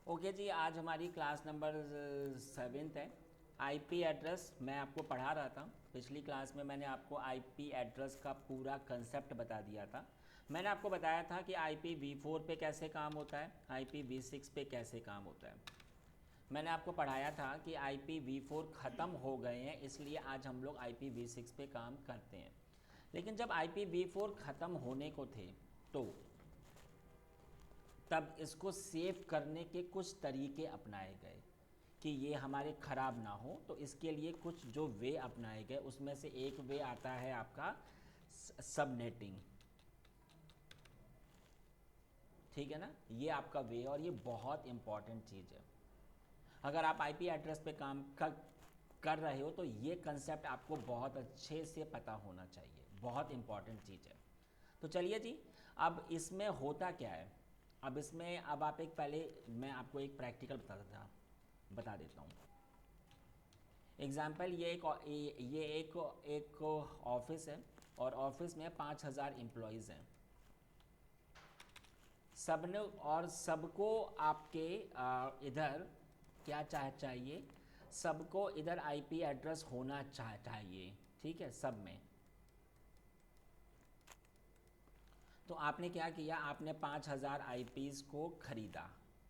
Okay जी, आज हमारी class number 7th है। आईपी एड्रेस मैं आपको पढ़ा रहा था। पिछली क्लास में मैंने आपको आईपी एड्रेस का पूरा कंसेप्ट बता दिया था। मैंने आपको बताया था कि आईपी वी4 पे कैसे काम होता है, आईपी वी6 पे कैसे काम होता है। मैंने आपको पढ़ाया था कि आईपी वी4 ख़त्म हो गए हैं, इसलिए आज हम लोग आईपी वी6 पे काम करते हैं। लेकिन जब आईपी वी4 ख़त्म होने को थे तो तब इसको सेव करने के कुछ तरीके अपनाए गए कि ये हमारे ख़राब ना हो। तो इसके लिए कुछ जो वे अपनाए गए उसमें से एक वे आता है आपका सबनेटिंग। ठीक है ना, ये आपका वे और ये बहुत इम्पॉर्टेंट चीज़ है। अगर आप आईपी एड्रेस पे काम कर रहे हो तो ये कंसेप्ट आपको बहुत अच्छे से पता होना चाहिए, बहुत इम्पॉर्टेंट चीज़ है। तो चलिए जी, अब इसमें होता क्या है। अब इसमें अब आप एक पहले मैं आपको एक प्रैक्टिकल बता देता हूँ। एग्ज़ाम्पल ये एक ऑफिस है और ऑफिस में 5,000 एम्प्लॉयज़ हैं। सबने और सबको आपके इधर क्या चाहिए, सबको इधर आईपी एड्रेस होना चाहिए। ठीक है, सब में। तो आपने क्या किया, आपने 5,000 आईपीज़ को ख़रीदा।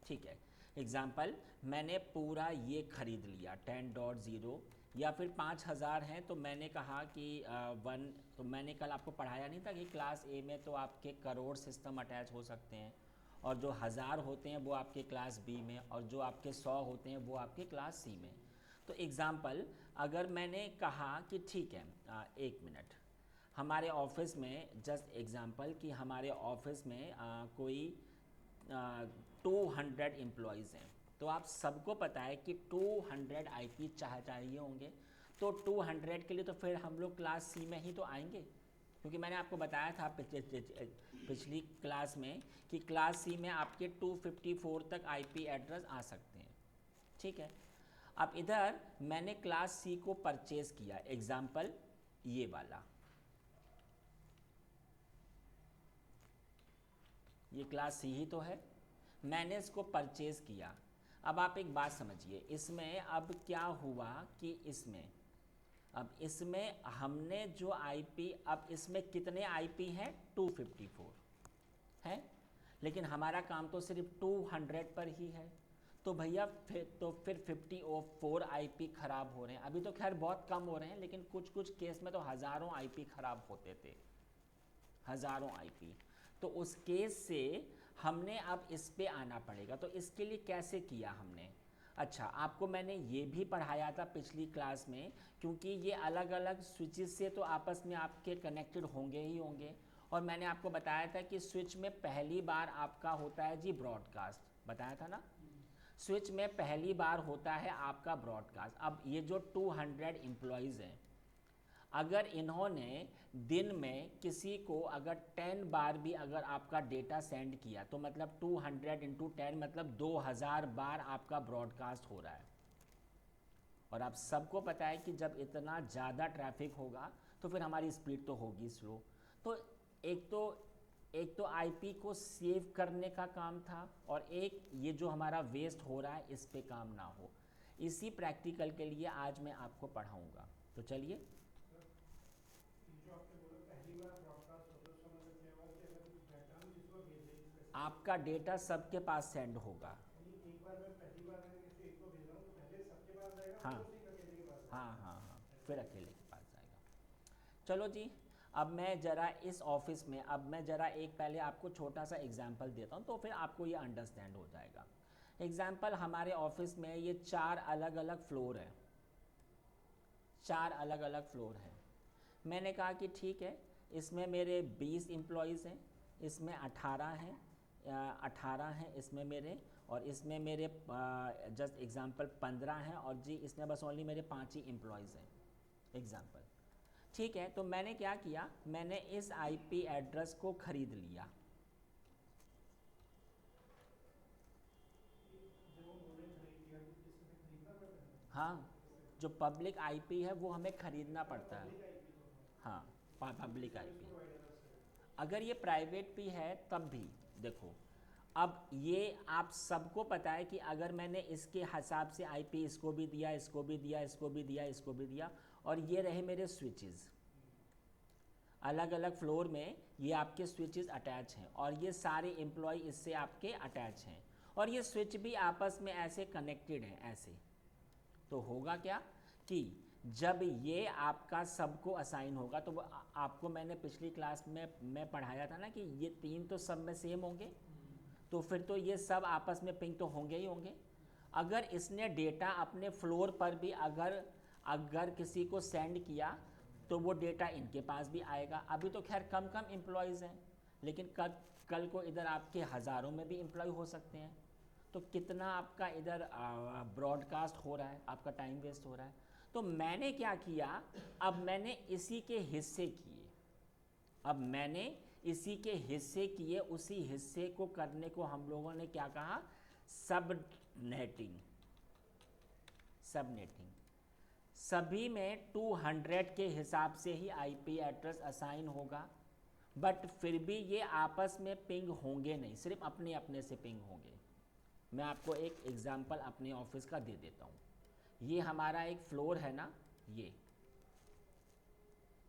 ठीक है, एग्ज़ाम्पल मैंने पूरा ये ख़रीद लिया 10.0 या फिर 5,000 हैं तो मैंने कहा कि वन। तो मैंने कल आपको पढ़ाया नहीं था कि क्लास ए में तो आपके करोड़ सिस्टम अटैच हो सकते हैं और जो हज़ार होते हैं वो आपके क्लास बी में और जो आपके 100 होते हैं वो आपके क्लास सी में। तो एग्ज़ाम्पल अगर मैंने कहा कि ठीक है, एक मिनट, हमारे ऑफिस में जस्ट एग्ज़ाम्पल कि हमारे ऑफिस में कोई 200 एम्प्लॉयज़ हैं। तो आप सबको पता है कि 200 आईपी चाहिए होंगे। तो 200 के लिए तो फिर हम लोग क्लास सी में ही तो आएंगे, क्योंकि मैंने आपको बताया था पिछली क्लास में कि क्लास सी में आपके 254 तक आईपी एड्रेस आ सकते हैं। ठीक है, अब इधर मैंने क्लास सी को परचेज़ किया, एग्ज़ाम्पल ये वाला, ये क्लास सी ही तो है, मैंने इसको परचेज़ किया। अब आप एक बात समझिए, इसमें अब क्या हुआ कि अब इसमें हमने जो आईपी, अब इसमें कितने आईपी हैं, 254 है, लेकिन हमारा काम तो सिर्फ 200 पर ही है। तो भैया फिर 54 आईपी ख़राब हो रहे हैं। अभी तो खैर बहुत कम हो रहे हैं, लेकिन कुछ कुछ केस में तो हज़ारों आईपी ख़राब होते थे, हज़ारों आईपी। तो उस केस से हमने अब इस पे आना पड़ेगा। तो इसके लिए कैसे किया हमने, अच्छा आपको मैंने ये भी पढ़ाया था पिछली क्लास में, क्योंकि ये अलग अलग स्विचेस से तो आपस में आपके कनेक्टेड होंगे ही होंगे। और मैंने आपको बताया था कि स्विच में पहली बार आपका होता है जी ब्रॉडकास्ट, बताया था ना। स्विच में पहली बार होता है आपका ब्रॉडकास्ट। अब ये जो 200 एम्प्लॉयज़ हैं, अगर इन्होंने दिन में किसी को अगर 10 बार भी अगर आपका डेटा सेंड किया तो मतलब 200 इंटू 10 मतलब 2,000 बार आपका ब्रॉडकास्ट हो रहा है। और आप सबको पता है कि जब इतना ज़्यादा ट्रैफिक होगा तो फिर हमारी स्पीड तो होगी स्लो। तो एक तो एक तो आईपी को सेव करने का काम था और एक ये जो हमारा वेस्ट हो रहा है इस पे काम ना हो। इसी प्रैक्टिकल के लिए आज मैं आपको पढ़ाऊँगा। तो चलिए, जो आपने बोला पहली बार ब्रॉडकास्ट होता है, उसका मतलब क्या हुआ कि अगर डाटा हम किसी को भेज दें स्पेसिफिक, आपका डेटा सबके पास सेंड होगा। यानी एक बार मैं पहली बार अगर किसी एक को भेज रहा हूँ तो पहले सबके पास जाएगा फिर हाँ उसी अकेले के पास हाँ जाएगा, हाँ हाँ, ऐसा फिर है। अकेले के पास जाएगा। चलो जी, अब मैं ज़रा इस ऑफिस में, अब मैं ज़रा एक पहले आपको छोटा सा एग्जांपल देता हूँ तो फिर आपको ये अंडरस्टैंड हो जाएगा। एग्जांपल हमारे ऑफिस में ये 4 अलग अलग फ्लोर हैं, 4 अलग अलग फ्लोर हैं। मैंने कहा कि ठीक है, इसमें मेरे 20 एम्प्लॉयज़ हैं, इसमें 18 हैं, 18 हैं इसमें मेरे, और इसमें मेरे जस्ट एग्ज़ाम्पल 15 हैं, और जी इसमें बस ओनली मेरे 5 ही एम्प्लॉयज़ हैं, एग्ज़ाम्पल। ठीक है, तो मैंने क्या किया, मैंने इस आईपी एड्रेस को ख़रीद लिया। कि जब हम बोल रहे हैं खरीद लिया तो किसी से खरीदना पड़ता है, हाँ, किससे, जो पब्लिक आईपी है वो हमें ख़रीदना अगर पड़ता है। पब्लिक आईपी तो हाँ, हाँ, जो कि पब्लिक सर्विस आईपी। प्रोवाइडर है उससे। अगर ये प्राइवेट भी है तब भी देखो, अब ये आप सबको पता है कि अगर मैंने इसके हिसाब से आईपी इसको भी दिया, इसको भी दिया, इसको भी दिया, इसको भी दिया, और ये रहे मेरे स्विचेस, अलग अलग फ्लोर में ये आपके स्विचेस अटैच हैं, और ये सारे एम्प्लॉय इससे आपके अटैच हैं, और ये स्विच भी आपस में ऐसे कनेक्टेड हैं ऐसे। तो होगा क्या कि जब ये आपका सबको असाइन होगा, तो आपको मैंने पिछली क्लास में मैं पढ़ाया था ना कि ये 3 तो सब में सेम होंगे, तो फिर तो ये सब आपस में पिंग तो होंगे ही होंगे। अगर इसने डेटा अपने फ्लोर पर भी अगर किसी को सेंड किया, तो वो डेटा इनके पास भी आएगा। अभी तो खैर कम कम एम्प्लॉयज़ हैं, लेकिन कल को इधर आपके हज़ारों में भी एम्प्लॉय हो सकते हैं, तो कितना आपका इधर ब्रॉडकास्ट हो रहा है, आपका टाइम वेस्ट हो रहा है। तो मैंने क्या किया, अब मैंने इसी के हिस्से किए, उसी हिस्से को करने को हम लोगों ने क्या कहा, सबनेटिंग। सभी में 200 के हिसाब से ही आईपी एड्रेस असाइन होगा, बट फिर भी ये आपस में पिंग होंगे नहीं, सिर्फ अपने अपने से पिंग होंगे। मैं आपको एक एग्जांपल अपने ऑफिस का दे देता हूँ। ये हमारा एक फ्लोर है ना, ये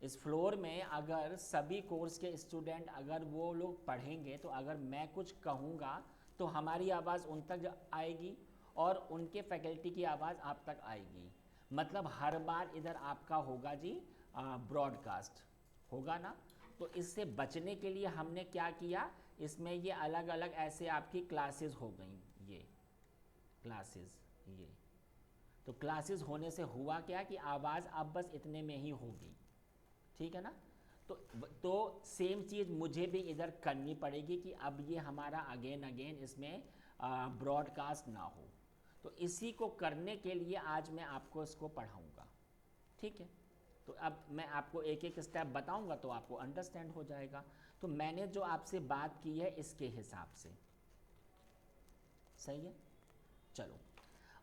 इस फ्लोर में अगर सभी कोर्स के स्टूडेंट अगर वो लोग पढ़ेंगे, तो अगर मैं कुछ कहूँगा तो हमारी आवाज़ उन तक आएगी और उनके फैकल्टी की आवाज़ आप तक आएगी। मतलब हर बार इधर आपका होगा जी ब्रॉडकास्ट होगा ना। तो इससे बचने के लिए हमने क्या किया, इसमें ये अलग अलग ऐसे आपकी क्लासेस हो गई, ये क्लासेस, ये तो क्लासेस होने से हुआ क्या कि आवाज़ अब बस इतने में ही होगी, ठीक है ना। तो सेम चीज़ मुझे भी इधर करनी पड़ेगी कि अब ये हमारा अगेन इसमें ब्रॉडकास्ट ना हो। तो इसी को करने के लिए आज मैं आपको इसको पढ़ाऊँगा, ठीक है। तो अब मैं आपको एक एक स्टेप बताऊंगा तो आपको अंडरस्टैंड हो जाएगा। तो मैंने जो आपसे बात की है इसके हिसाब से, सही है। चलो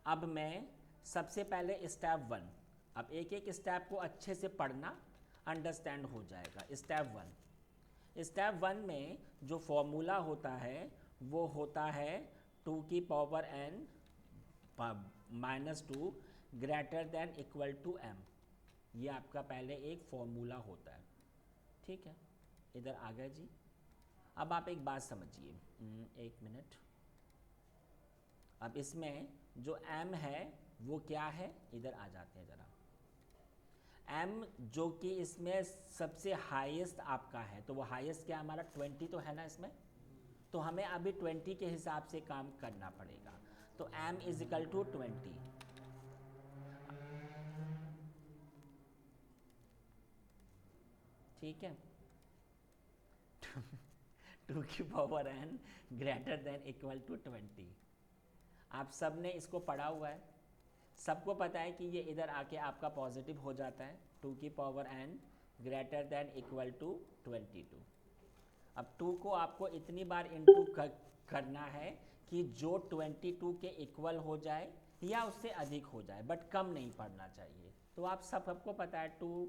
अब मैं सबसे पहले स्टेप 1, अब एक एक स्टेप को अच्छे से पढ़ना, अंडरस्टैंड हो जाएगा। स्टेप 1 में जो फॉर्मूला होता है वो होता है 2 की power n -2 greater than equal to m। ये आपका पहले एक फॉर्मूला होता है, ठीक है। इधर आ गए जी। अब आप एक बात समझिए, एक मिनट। अब इसमें जो m है वो क्या है, इधर आ जाते हैं ज़रा। m जो कि इसमें सबसे हाईएस्ट आपका है, तो वो हाईएस्ट क्या हमारा 20 तो है ना इसमें, तो हमें अभी 20 के हिसाब से काम करना पड़ेगा। तो m = 20, ठीक है। 2 की power n greater than equal to 20। आप सब ने इसको पढ़ा हुआ है, सबको पता है कि ये इधर आके आपका पॉजिटिव हो जाता है। 2 की power n greater than equal to 22। अब 2 को आपको इतनी बार इंटू करना है कि जो 22 के इक्वल हो जाए या उससे अधिक हो जाए, बट कम नहीं पढ़ना चाहिए। तो आप सबको पता है 2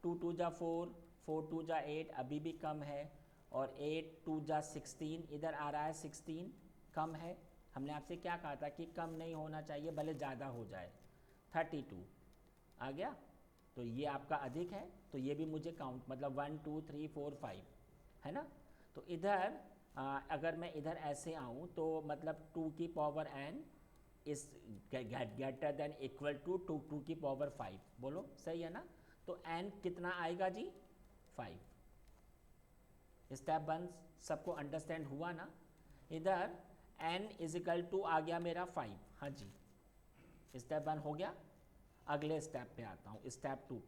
2 जा 4, 4 2 जा 8, अभी भी कम है, और 8 2 जा 16, इधर आ रहा है 16, कम है। हमने आपसे क्या कहा था कि कम नहीं होना चाहिए, भले ज़्यादा हो जाए। 32 आ गया, तो ये आपका अधिक है, तो ये भी मुझे काउंट, मतलब 1 2 3 4 5 है ना। तो इधर अगर मैं इधर ऐसे आऊँ तो मतलब 2 की पावर n इस ग्रेटर देन इक्वल टू 2 की पावर 5, बोलो सही है ना। तो n कितना आएगा जी, 5। स्टेप 1 सबको अंडरस्टैंड हुआ ना। इधर n = आ गया मेरा 5, हाँ जी, स्टेप 1 हो गया। अगले स्टेप पे आता हूँ, स्टेप 2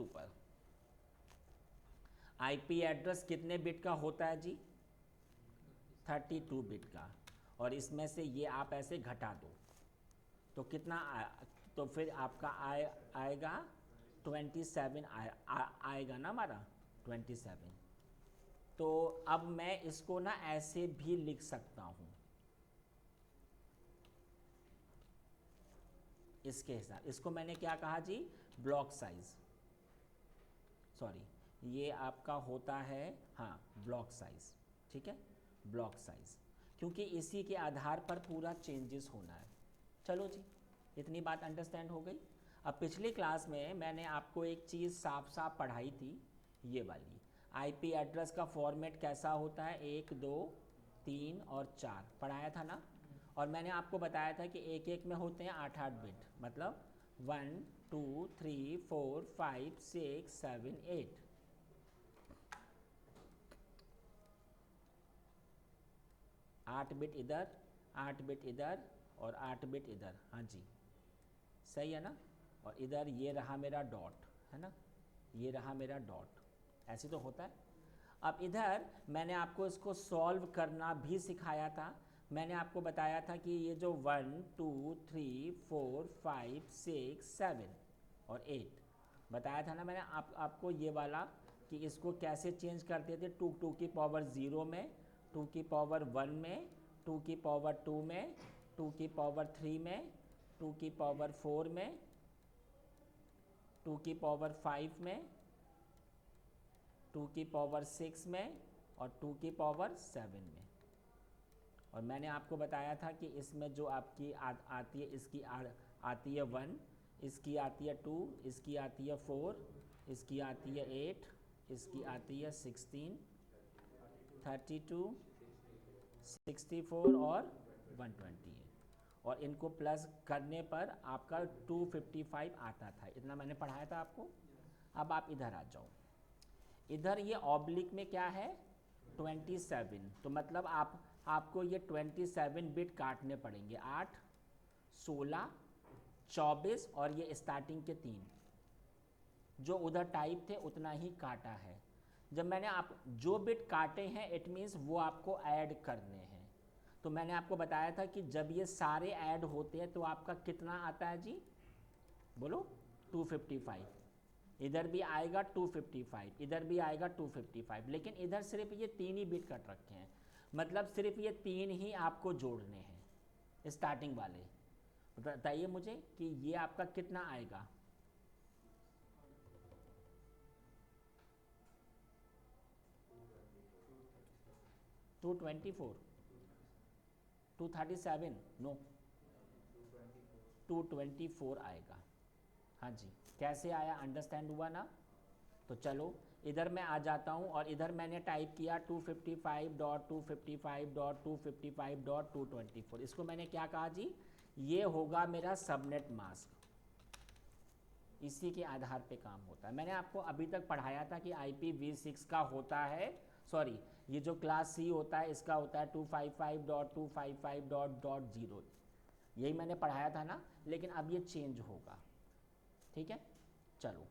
पर। आईपी एड्रेस कितने बिट का होता है जी, 32 बिट का, और इसमें से ये आप ऐसे घटा दो तो कितना तो फिर आपका आएगा 27 आएगा ना हमारा 27। तो अब मैं इसको ना ऐसे भी लिख सकता हूँ, इसके हिसाब, इसको मैंने क्या कहा जी, ब्लॉक साइज, सॉरी ये आपका होता है, हाँ ब्लॉक साइज। ठीक है, ब्लॉक साइज़, क्योंकि इसी के आधार पर पूरा चेंजेस होना है। चलो जी, इतनी बात अंडरस्टैंड हो गई। अब पिछली क्लास में मैंने आपको एक चीज़ साफ साफ पढ़ाई थी, ये वाली आईपी एड्रेस का फॉर्मेट कैसा होता है, 1 2 3 और 4 पढ़ाया था ना। और मैंने आपको बताया था कि एक एक में होते हैं 8 बिट, मतलब 1 2 3 4 5 6 7 8। 8 बिट इधर, 8 बिट इधर और 8 बिट इधर, हाँ जी सही है ना। और इधर ये रहा मेरा डॉट, है ना, ये रहा मेरा डॉट, ऐसे तो होता है। अब इधर मैंने आपको इसको सॉल्व करना भी सिखाया था। मैंने आपको बताया था कि ये जो 1 2 3 4 5 6 7 और 8 बताया था ना मैंने आपको ये वाला, कि इसको कैसे चेंज करते थे, 2 की पावर 0 में, 2 की पावर 1 में, 2 की पावर 2 में, 2 की पावर 3 में, 2 की पावर 4 में, 2 की पावर 5 में, 2 की पावर 6 में और 2 की पावर 7 में। और मैंने आपको बताया था कि इसमें जो आपकी आती है, इसकी आती है 1, इसकी आती है 2, इसकी आती है 4, इसकी आती है 8, इसकी आती है 16, 32, 64 और 128। और इनको प्लस करने पर आपका 255 आता था, इतना मैंने पढ़ाया था आपको। अब आप इधर आ जाओ, इधर ये ऑब्लिक में क्या है 27, तो मतलब आपको ये 27 बिट काटने पड़ेंगे, 8 16 24 और ये स्टार्टिंग के 3 जो उधर टाइप थे उतना ही काटा है। जब मैंने आप जो बिट काटे हैं इट मीन्स वो आपको ऐड करने हैं। तो मैंने आपको बताया था कि जब ये सारे ऐड होते हैं तो आपका कितना आता है जी, बोलो 255। इधर भी आएगा 255, इधर भी आएगा 255, लेकिन इधर सिर्फ ये 3 ही बिट कट रखे हैं, मतलब सिर्फ ये 3 ही आपको जोड़ने हैं स्टार्टिंग वाले। बताइए मुझे कि ये आपका कितना आएगा, टू 24 237 नो 224 आएगा। हाँ जी, कैसे आया अंडरस्टैंड हुआ ना। तो चलो इधर मैं आ जाता हूँ और इधर मैंने टाइप किया 255.255.255.224। इसको मैंने क्या कहा जी, ये होगा मेरा सबनेट मास्क, इसी के आधार पे काम होता है। मैंने आपको अभी तक पढ़ाया था कि IPv6 का होता है, सॉरी ये जो क्लास C होता है इसका होता है 255.255.0, यही मैंने पढ़ाया था ना, लेकिन अब ये चेंज होगा, ठीक है। चलो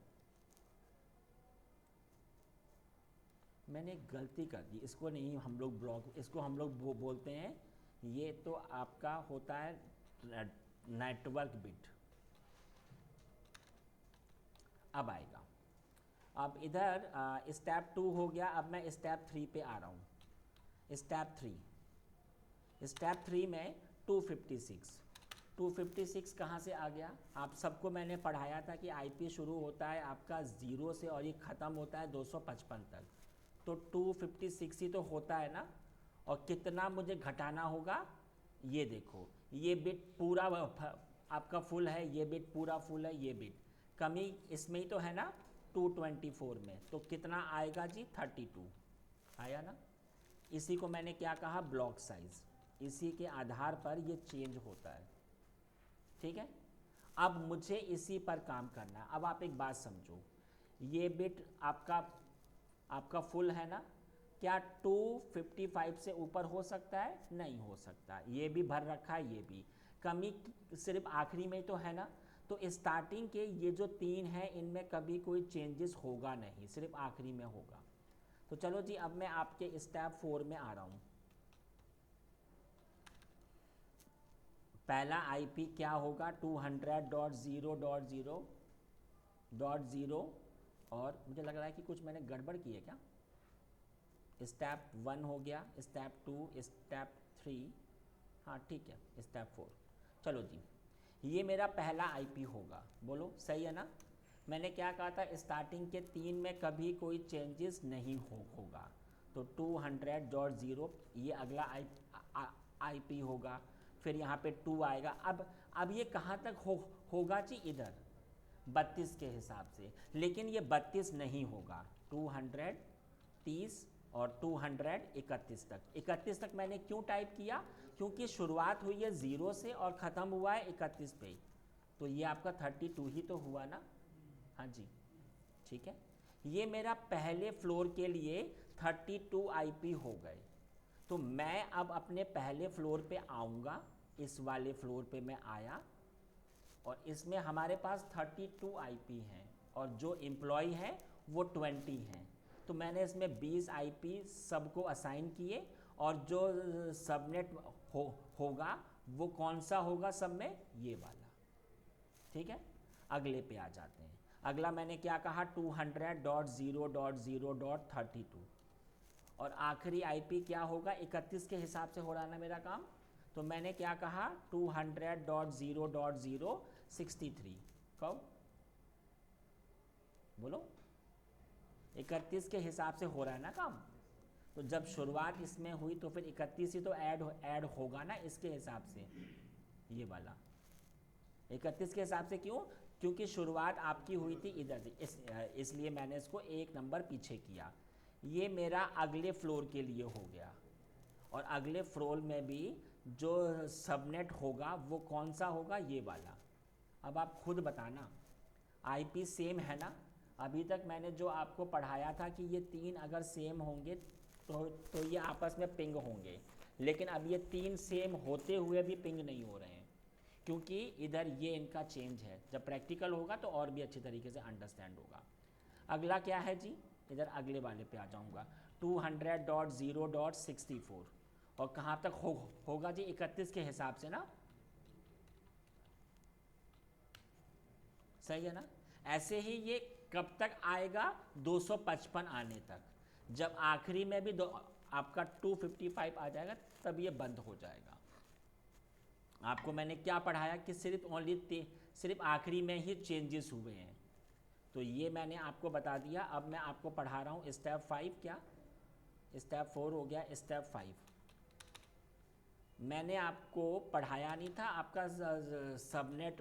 मैंने गलती कर दी, इसको नहीं हम लोग ब्लॉक, इसको हम लोग बोलते हैं, ये तो आपका होता है नेटवर्क बिट। अब आएगा, अब इधर स्टेप 2 हो गया, अब मैं स्टेप 3 पे आ रहा हूँ। स्टेप 3 में 256 कहाँ से आ गया, आप सबको मैंने पढ़ाया था कि IP शुरू होता है आपका 0 से और ये ख़त्म होता है 255 तक, तो 256 ही तो होता है ना। और कितना मुझे घटाना होगा, ये देखो ये बिट पूरा आपका फुल है, ये बिट पूरा फुल है, ये बिट कमी इसमें ही तो है ना 224 में, तो कितना आएगा जी 32 आया ना। इसी को मैंने क्या कहा, ब्लॉक साइज, इसी के आधार पर ये चेंज होता है, ठीक है। अब मुझे इसी पर काम करना है। अब आप एक बात समझो, ये बिट आपका फुल है ना, क्या 255 से ऊपर हो सकता है, नहीं हो सकता, ये भी भर रखा है, ये भी कमी सिर्फ आखिरी में ही तो है ना। तो स्टार्टिंग के ये जो 3 हैं इनमें कभी कोई चेंजेस होगा नहीं, सिर्फ आखिरी में होगा। तो चलो जी अब मैं आपके स्टेप 4 में आ रहा हूँ। पहला IP क्या होगा 200.0.0.0, और मुझे लग रहा है कि कुछ मैंने गड़बड़ की है क्या। स्टेप 1 हो गया, स्टेप 2, स्टेप 3, हाँ ठीक है, स्टेप 4। चलो जी ये मेरा पहला IP होगा, बोलो सही है ना। मैंने क्या कहा था, स्टार्टिंग के 3 में कभी कोई चेंजेस नहीं होगा, तो 200.0 ये अगला आईपी होगा, फिर यहाँ पे 2 आएगा। अब ये कहाँ तक होगा जी, इधर 32 के हिसाब से, लेकिन ये 32 नहीं होगा, 230 और 231 तक। 31 तक मैंने क्यों टाइप किया, क्योंकि शुरुआत हुई है 0 से और ख़त्म हुआ है 31 पे, तो ये आपका 32 ही तो हुआ ना। हाँ जी, ठीक है। ये मेरा पहले फ्लोर के लिए 32 आईपी हो गए। तो मैं अब अपने पहले फ्लोर पे आऊँगा, इस वाले फ्लोर पे मैं आया और इसमें हमारे पास 32 आईपी हैं और जो एम्प्लॉय हैं वो 20 हैं। तो मैंने इसमें 20 आईपी सबको असाइन किए और जो सबनेट होगा वो कौन सा होगा सब में, ये वाला। ठीक है, अगले पे आ जाते हैं। अगला मैंने क्या कहा, 200.0.0.32 और आखिरी आईपी क्या होगा, 31 के हिसाब से हो रहा है ना मेरा काम। तो मैंने क्या कहा, 200.0.063 कब बोलो, 31 के हिसाब से हो रहा है ना काम। तो जब शुरुआत इसमें हुई तो फिर 31 ही तो ऐड होगा ना इसके हिसाब से, ये वाला 31 के हिसाब से। क्यों, क्योंकि शुरुआत आपकी हुई थी इधर से, इसलिए मैंने इसको एक नंबर पीछे किया। ये मेरा अगले फ्लोर के लिए हो गया और अगले फ्लोर में भी जो सबनेट होगा वो कौन सा होगा, ये वाला। अब आप खुद बताना, आईपी सेम है ना। अभी तक मैंने जो आपको पढ़ाया था कि ये 3 अगर सेम होंगे तो ये आपस में पिंग होंगे, लेकिन अब ये 3 सेम होते हुए भी पिंग नहीं हो रहे हैं, क्योंकि इधर ये इनका चेंज है। जब प्रैक्टिकल होगा तो और भी अच्छे तरीके से अंडरस्टैंड होगा। अगला क्या है जी, इधर अगले वाले पे आ जाऊँगा, 200.0.64 और कहाँ तक होगा जी, 31 के हिसाब से ना, सही है ना। ऐसे ही ये कब तक आएगा, 255 आने तक। जब आखिरी में भी आपका 255 आ जाएगा तब ये बंद हो जाएगा। आपको मैंने क्या पढ़ाया कि सिर्फ आखिरी में ही चेंजेस हुए हैं, तो ये मैंने आपको बता दिया। अब मैं आपको पढ़ा रहा हूँ स्टेप 5, क्या स्टेप 4 हो गया, स्टेप 5 मैंने आपको पढ़ाया नहीं था। आपका सबनेट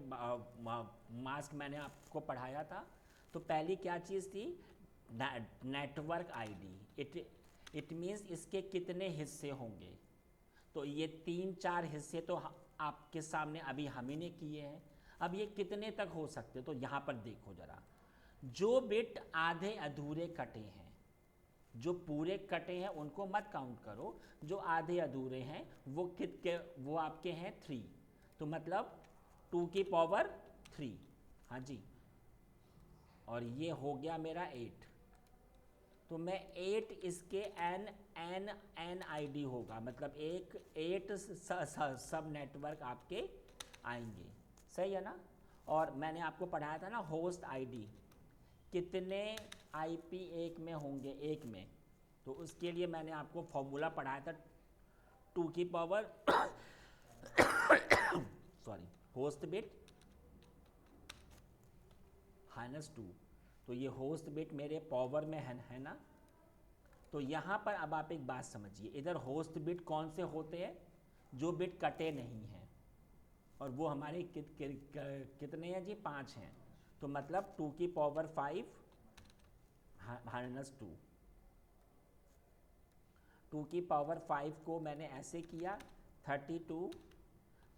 मास्क मैंने आपको पढ़ाया था। तो पहली क्या चीज़ थी, नेटवर्क आईडी। इट मीन्स इसके कितने हिस्से होंगे। तो ये 3-4 हिस्से तो आपके सामने अभी हम ही ने किए हैं। अब ये कितने तक हो सकते, तो यहाँ पर देखो ज़रा, जो बिट आधे अधूरे कटे हैं, जो पूरे कटे हैं उनको मत काउंट करो, जो आधे अधूरे हैं वो आपके हैं 3। तो मतलब 2 की पावर 3, हाँ जी। और ये हो गया मेरा 8। तो मैं 8 इसके n आईडी होगा, मतलब 8 सब नेटवर्क आपके आएंगे, सही है ना। और मैंने आपको पढ़ाया था ना होस्ट आईडी, कितने आईपी एक में होंगे, एक में। तो उसके लिए मैंने आपको फॉर्मूला पढ़ाया था, 2 की पावर सॉरी होस्ट बिट -2। तो ये होस्ट बिट मेरे पावर में है ना। तो यहाँ पर अब आप एक बात समझिए, इधर होस्ट बिट कौन से होते हैं, जो बिट कटे नहीं हैं, और वो हमारे कितने हैं जी, 5 हैं। तो मतलब 2 की पावर 5 -2। 2 की पावर 5 को मैंने ऐसे किया, 32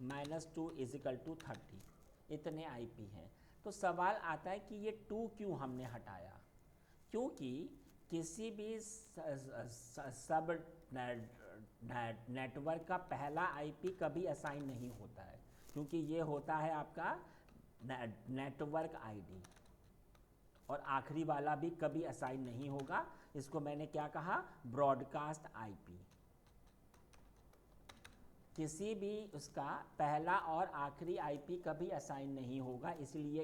- 2 = 30। इतने आईपी हैं। तो सवाल आता है कि ये 2 क्यों हमने हटाया, क्योंकि किसी भी सब नेटवर्क का पहला आईपी कभी असाइन नहीं होता है, क्योंकि ये होता है आपका नेटवर्क आईडी, और आखिरी वाला भी कभी असाइन नहीं होगा। इसको मैंने क्या कहा, ब्रॉडकास्ट आईपी। किसी भी उसका पहला और आखिरी आईपी कभी असाइन नहीं होगा, इसलिए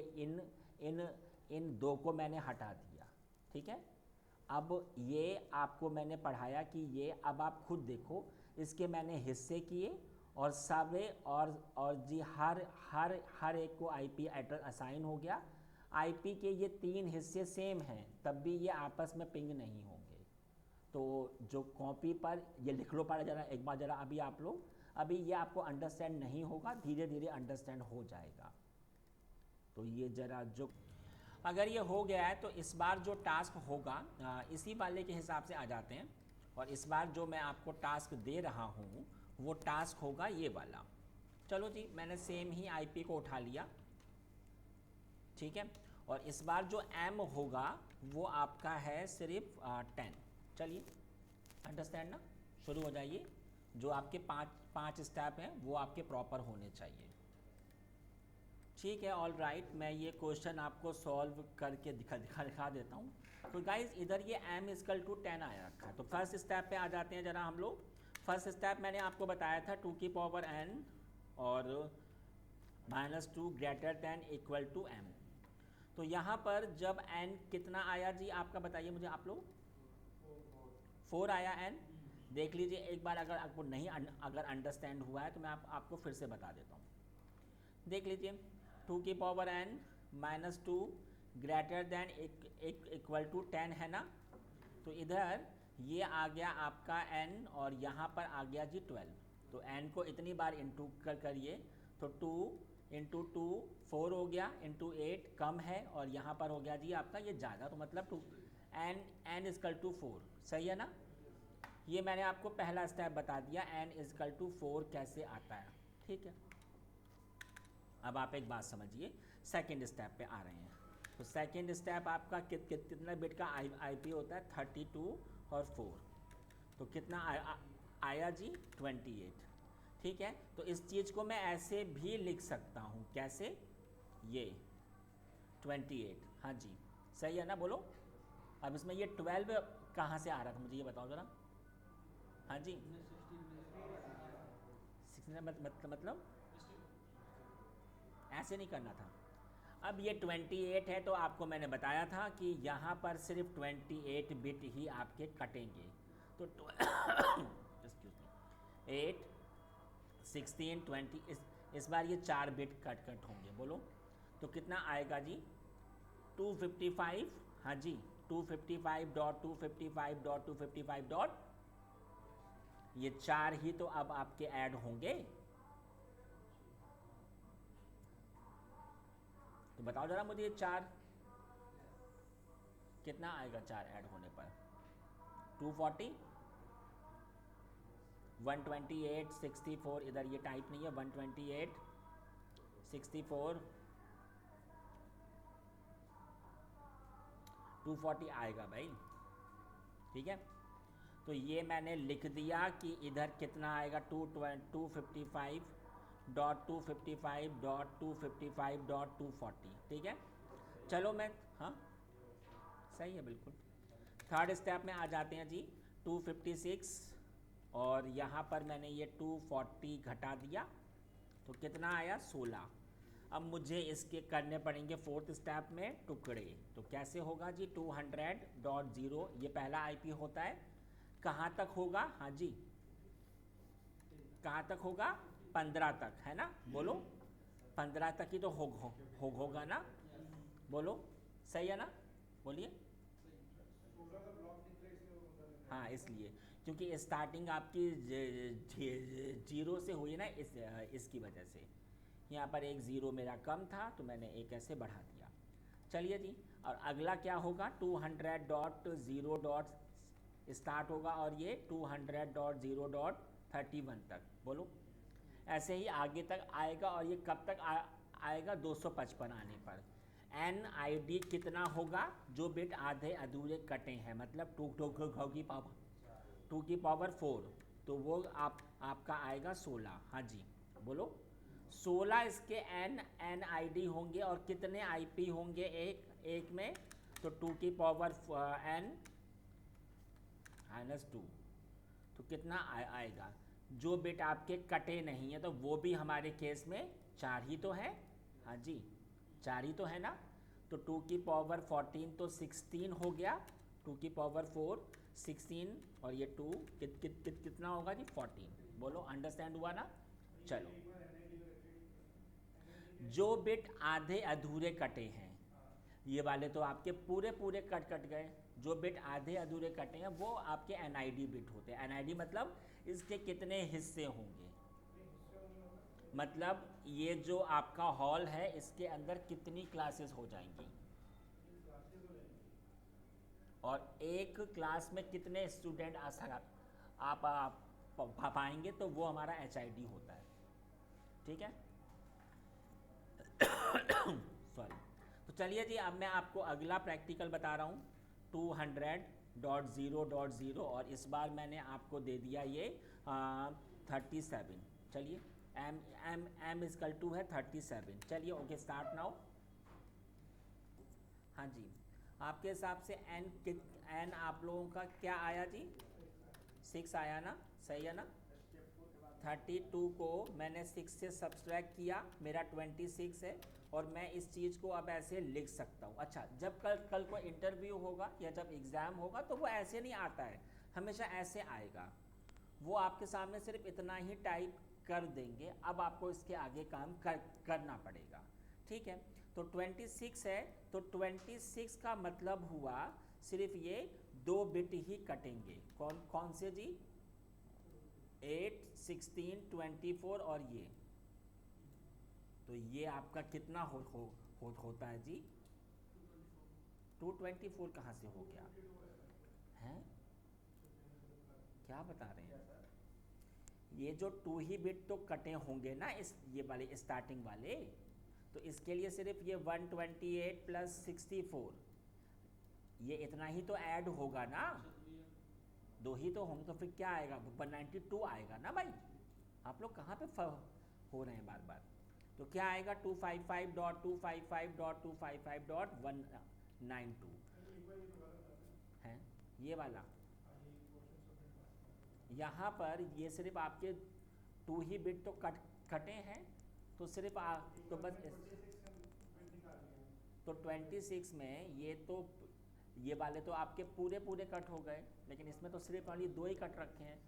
इन 2 को मैंने हटा दिया। ठीक है, अब ये आपको मैंने पढ़ाया कि ये, अब आप खुद देखो, इसके मैंने हिस्से किए और सबे और जी हर एक को आईपी एड्रेस असाइन हो गया। आईपी के ये 3 हिस्से सेम हैं, तब भी ये आपस में पिंग नहीं होंगे। तो जो कॉपी पर ये लिख लो पड़ा जरा एक बार जरा अभी आप लोग, अभी ये आपको अंडरस्टैंड नहीं होगा, धीरे धीरे अंडरस्टैंड हो जाएगा। तो ये जरा जो अगर ये हो गया है तो इस बार जो टास्क होगा इसी वाले के हिसाब से आ जाते हैं, और इस बार जो मैं आपको टास्क दे रहा हूँ वो टास्क होगा ये वाला। चलो जी, मैंने सेम ही आईपी को उठा लिया, ठीक है। और इस बार जो एम होगा वो आपका है सिर्फ 10। चलिए अंडरस्टैंड ना, शुरू हो जाइए। जो आपके पाँच स्टेप हैं वो आपके प्रॉपर होने चाहिए, ठीक है। ऑल राइट, मैं ये क्वेश्चन आपको सॉल्व करके दिखा देता हूँ। तो गाइज इधर ये m इक्वल टू 10 आया रखा है। तो फर्स्ट स्टेप पे आ जाते हैं जरा हम लोग। फर्स्ट स्टेप मैंने आपको बताया था 2 की पावर n और -2 greater than equal to m। तो यहाँ पर जब n कितना आया जी आपका बताइए मुझे आप लोग, 4 आया n। देख लीजिए एक बार, अगर आपको नहीं अगर अंडरस्टैंड हुआ है तो मैं आपको फिर से बता देता हूँ। देख लीजिए 2 की power n -2 greater than equal to 10 है ना। तो इधर ये आ गया आपका n और यहाँ पर आ गया जी 12। तो n को इतनी बार इंटू करिए, तो 2 इंटू 2 4 हो गया, इंटू 8 कम है, और यहाँ पर हो गया जी आपका ये ज़्यादा। तो मतलब n इक्वल टू 4, सही है ना। ये मैंने आपको पहला स्टेप बता दिया n इक्वल टू 4 कैसे आता है, ठीक है। अब आप एक बात समझिए, सेकंड स्टेप पे आ रहे हैं। तो सेकंड स्टेप आपका कितना बिट का आईपी होता है, 32 और 4। तो कितना आया जी 28, ठीक है। तो इस चीज़ को मैं ऐसे भी लिख सकता हूँ, कैसे, ये 28, हाँ जी सही है ना, बोलो। अब इसमें ये 12 कहाँ से आ रहा था मुझे ये बताओ ज़रा, हाँ जी 16 मतलब ऐसे नहीं करना था। अब ये 28 है तो आपको मैंने बताया था कि यहाँ पर सिर्फ 28 बिट ही आपके कटेंगे। तो एक्सक्यूज मी 8 16 20 इस बार ये 4 बिट कट होंगे, बोलो। तो कितना आएगा जी 255, हाँ जी 255.255.255 डॉट, ये 4 ही तो अब आपके ऐड होंगे। तो बताओ जरा मुझे ये 4 कितना आएगा, 4 ऐड होने पर 240 128 64, इधर ये टाइप नहीं है, 128 64 240 आएगा भाई, ठीक है। तो ये मैंने लिख दिया कि इधर कितना आएगा 255.255.255.240, ठीक है। चलो मैं, हाँ सही है बिल्कुल। थर्ड स्टेप में आ जाते हैं जी, 256 और यहाँ पर मैंने ये 240 घटा दिया, तो कितना आया 16। अब मुझे इसके करने पड़ेंगे फोर्थ स्टेप में टुकड़े। तो कैसे होगा जी 200.0, ये पहला आईपी होता है, कहाँ तक होगा, हाँ जी कहाँ तक होगा, 15 तक है ना, बोलो 15 तक ही तो होगा ना, बोलो सही है ना, बोलिए। हाँ इसलिए क्योंकि स्टार्टिंग आपकी 0 से हुई ना, इसकी वजह से यहाँ पर एक 0 मेरा कम था तो मैंने एक ऐसे बढ़ा दिया। चलिए जी, और अगला क्या होगा 200.0 स्टार्ट होगा और ये 200.0.31 तक, बोलो। ऐसे ही आगे तक आएगा और ये कब तक आएगा 255 आने पर। NID कितना होगा, जो बिट आधे अधूरे कटे हैं, मतलब 2 की पावर 4, तो वो आपका आएगा 16, हाँ जी बोलो। 16 इसके NID होंगे और कितने IP होंगे एक में, तो 2 की पावर n-2, तो कितना आएगा। जो बिट आपके कटे नहीं है तो वो भी हमारे केस में 4 ही तो है, हाँ जी 4 ही तो है ना। तो 2 की पावर 14 तो 16 हो गया, 2 की पावर 4 16 और ये 2 कितना होगा जी 14, बोलो अंडरस्टैंड हुआ ना। चलो, जो बिट आधे अधूरे कटे हैं, ये वाले तो आपके पूरे कट गए, जो बिट आधे अधूरे कटे हैं वो आपके एनआईडी बिट होते हैं। एनआईडी मतलब इसके कितने हिस्से होंगे, मतलब ये जो आपका हॉल है इसके अंदर कितनी क्लासेस हो जाएंगी और एक क्लास में कितने स्टूडेंट आप पाएंगे, तो वो हमारा HID होता है। ठीक है, सॉरी। तो चलिए जी, अब मैं आपको अगला प्रैक्टिकल बता रहा हूँ 200.0.0 और इस बार मैंने आपको दे दिया ये 37। चलिए m इजकल टू है 37। चलिए ओके, स्टार्ट नाउ। हाँ जी, आपके हिसाब से n आप लोगों का क्या आया जी? 6 आया ना, सही है ना। 32 को मैंने 6 से सब्सट्रैक्ट किया, मेरा 26 है और मैं इस चीज़ को अब ऐसे लिख सकता हूँ। अच्छा, जब कल को इंटरव्यू होगा या जब एग्ज़ाम होगा तो वो ऐसे नहीं आता है, हमेशा ऐसे आएगा। वो आपके सामने सिर्फ इतना ही टाइप कर देंगे, अब आपको इसके आगे काम करना पड़ेगा। ठीक है, तो 26 है, तो 26 का मतलब हुआ सिर्फ ये 2 बिट ही कटेंगे। कौन से जी? 8, 16, 24 और ये। तो ये आपका कितना होता है जी? 224 कहाँ से हो गया हैं? क्या बता रहे हैं? ये जो 2 ही बिट तो कटे होंगे ना, इस ये वाले स्टार्टिंग वाले, तो इसके लिए सिर्फ ये 128 प्लस 64 ये इतना ही तो ऐड होगा ना, 2 ही तो होंगे, तो फिर क्या आएगा? 192 आएगा ना भाई। आप लोग कहाँ पे हो रहे हैं बार बार। तो क्या आएगा? 255.255.255.192 है ये वाला। यहाँ पर ये सिर्फ आपके 2 ही बिट तो कटे हैं, तो सिर्फ तो बस तो 26 में ये वाले तो आपके पूरे कट हो गए, लेकिन इसमें तो सिर्फ वाली 2 ही कट रखे हैं।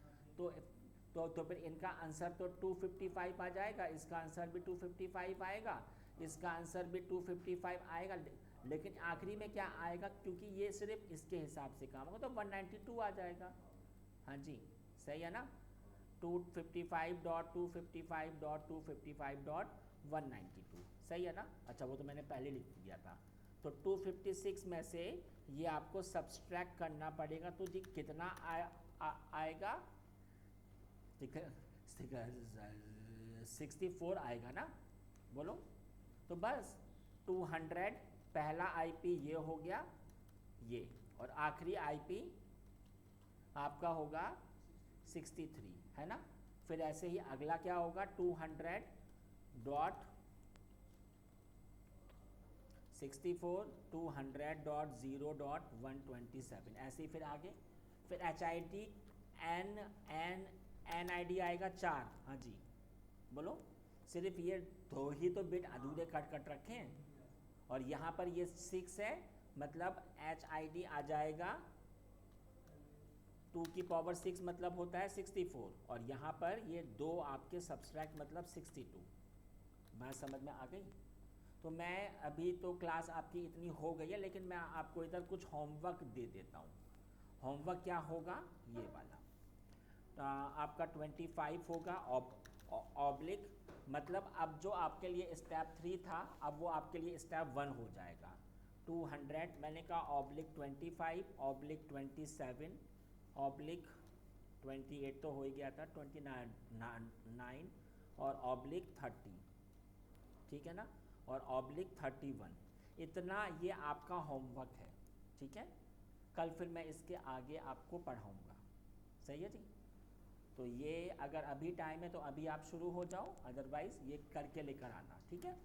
तो फिर इनका आंसर तो 255 आ जाएगा, इसका आंसर भी 255 आएगा, इसका आंसर भी 255 आएगा, लेकिन आखिरी में क्या आएगा? क्योंकि ये सिर्फ इसके हिसाब से काम होगा तो 192 आ जाएगा। हाँ जी, सही है ना। 255.255.255.192 सही है ना। अच्छा, वो तो मैंने पहले लिख दिया था। तो 256 में से ये आपको सब्सट्रैक्ट करना पड़ेगा, तो जी कितना आएगा? 64 आएगा ना, बोलो। तो बस 200 पहला IP ये हो गया ये, और आखिरी IP आपका होगा 63, है ना। फिर ऐसे ही अगला क्या होगा? 200.64 200.0.127 ऐसे ही फिर आगे। फिर HID NID आएगा 4। हाँ जी, बोलो। सिर्फ ये 2 ही तो बिट अधूरे कट रखे हैं, और यहाँ पर ये 6 है, मतलब HID आ जाएगा 2 की पावर 6 मतलब होता है 64, और यहाँ पर ये 2 आपके सब्सट्रैक्ट मतलब 62। बात समझ में आ गई? तो मैं अभी तो क्लास आपकी इतनी हो गई है, लेकिन मैं आपको इधर कुछ होमवर्क दे देता हूँ। होमवर्क क्या होगा? ये वाला आपका 25 होगा ऑब्लिक, मतलब अब जो आपके लिए स्टेप 3 था अब वो आपके लिए स्टेप 1 हो जाएगा। 200 मैंने कहा ऑब्लिक 25 ऑब्लिक 27 ऑब्लिक 28 तो हो ही गया था, 29 और ऑब्लिक 30, ठीक है ना, और ऑब्लिक 31। इतना ये आपका होमवर्क है, ठीक है। कल फिर मैं इसके आगे आपको पढ़ाऊँगा, सही है जी। तो ये अगर अभी टाइम है तो अभी आप शुरू हो जाओ, अदरवाइज़ ये करके लेकर आना, ठीक है।